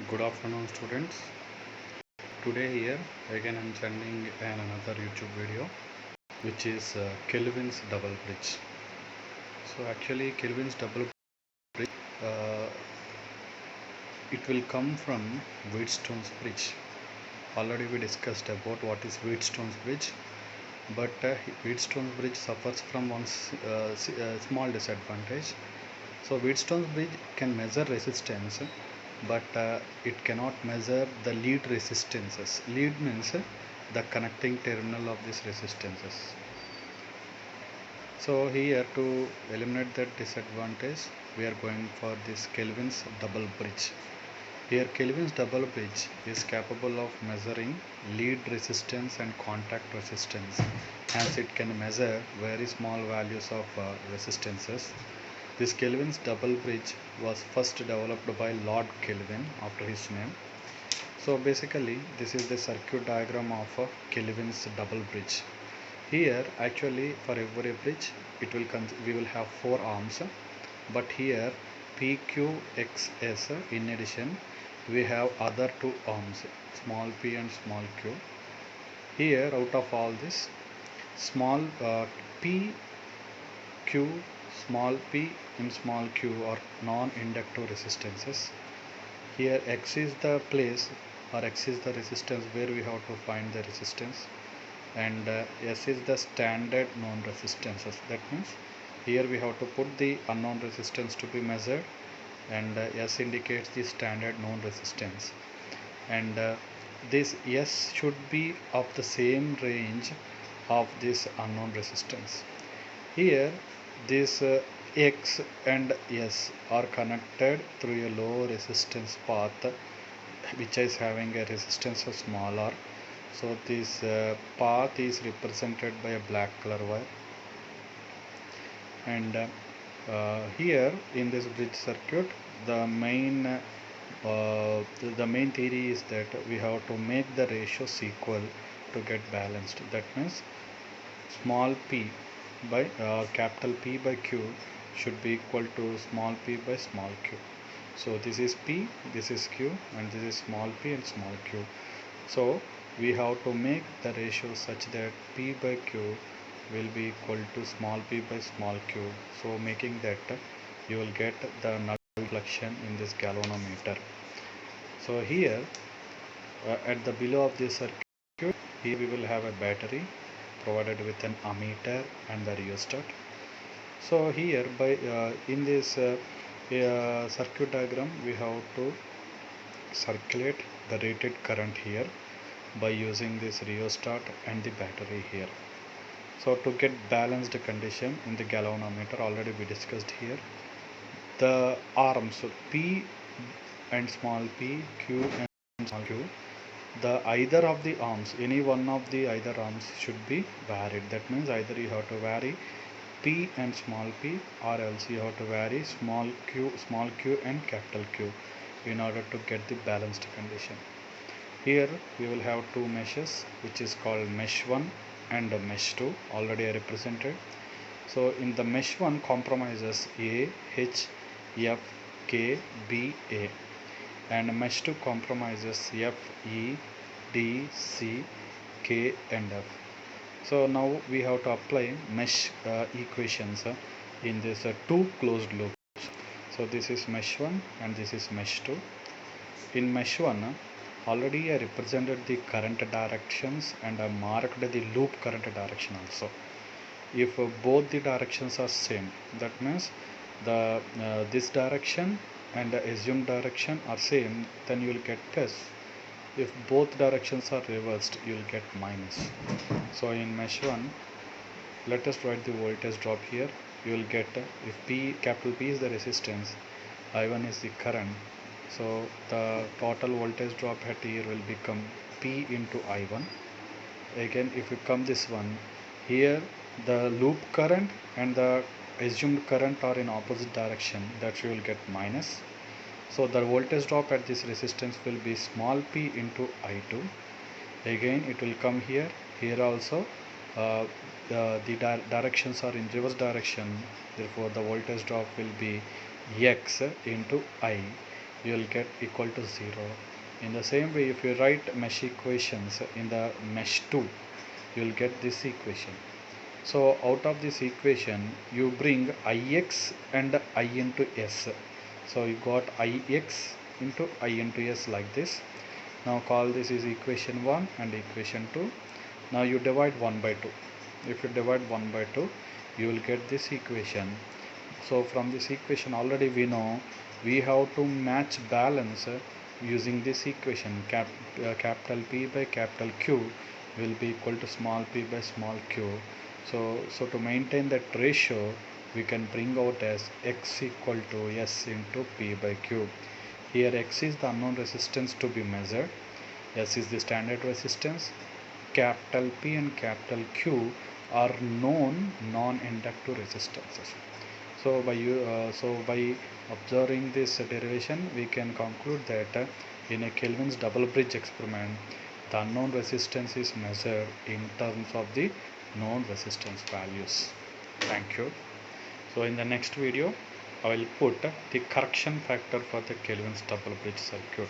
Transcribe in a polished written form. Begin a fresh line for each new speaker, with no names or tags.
Good afternoon, students. Today here again I'm sending another YouTube video, which is Kelvin's double bridge. So actually Kelvin's double bridge, uh, it will come from Wheatstone's bridge. Already we discussed about what is Wheatstone's bridge, but Wheatstone's bridge suffers from one small disadvantage. So Wheatstone's bridge can measure resistance, but it cannot measure the lead resistances. Lead means the connecting terminal of these resistances. So here, to eliminate that disadvantage, we are going for this Kelvin's double bridge. Here Kelvin's double bridge is capable of measuring lead resistance and contact resistance. Hence it can measure very small values of resistances. This Kelvin's double bridge was first developed by Lord Kelvin after his name. So basically this is the circuit diagram of a Kelvin's double bridge. Here actually for every bridge we will have 4 arms, but here PQXS in addition we have other 2 arms, small p and small q. Here out of all this, small p, q, small p and small q are non-inductive resistances. Here X is the place, or X is the resistance where we have to find the resistance, and S is the standard known resistances. That means here we have to put the unknown resistance to be measured, and S indicates the standard known resistance, and this S should be of the same range of this unknown resistance. Here this X and S are connected through a low resistance path which is having a resistance of small r. So this path is represented by a black color wire, and here in this bridge circuit the main theory is that we have to make the ratios equal to get balanced. That means small p by capital P by Q should be equal to small p by small q. So this is P, this is Q, and this is small p and small q. So we have to make the ratio such that P by Q will be equal to small p by small q. So making that you will get the null reflection in this galvanometer. So here at the below of this circuit, here we will have a battery provided with an ammeter and the rheostat. So here by in this circuit diagram we have to circulate the rated current here by using this rheostat and the battery here. So to get balanced condition in the galvanometer, already we discussed here, the arms P and small p, Q and small q, the either of the arms, any one of the either arms should be varied. That means either you have to vary P and small p, or else you have to vary small q and capital Q in order to get the balanced condition. Here we will have 2 meshes, which is called mesh 1 and mesh 2, already represented. So in the mesh 1 compromises A, H, F, K, B, A, and mesh 2 compromises F, E, D, C, K and F. So now we have to apply mesh equations in this 2 closed loops. So this is mesh 1 and this is mesh 2. In mesh 1 already I represented the current directions and I marked the loop current direction also. If both the directions are same, that means the this direction and the assumed direction are same, then you will get plus. If both directions are reversed, you will get minus. So in mesh 1, let us write the voltage drop here. You will get, if P, capital P is the resistance, I1 is the current, so the total voltage drop at here will become P into I1. Again if you come this one, here the loop current and the assumed current are in opposite direction, that you will get minus. So the voltage drop at this resistance will be small p into I2. Again it will come here, here also the directions are in reverse direction, therefore the voltage drop will be X into I. you will get equal to 0. In the same way, if you write mesh equations in the mesh tool, you will get this equation. So out of this equation, you bring ix and I into s. So you got ix into I into s like this. Now call this is equation 1 and equation 2. Now you divide 1 by 2. If you divide 1 by 2, you will get this equation. So from this equation already we know we have to match balance using this equation. Capital P by capital Q will be equal to small p by small q. So to maintain that ratio, we can bring out as x equal to s into p by q. Here x is the unknown resistance to be measured, s is the standard resistance, capital P and capital Q are known non-inductive resistances. So by observing this derivation, we can conclude that in a Kelvin's double bridge experiment, the unknown resistance is measured in terms of the known resistance values. Thank you. So in the next video, I will put the correction factor for the Kelvin's double bridge circuit.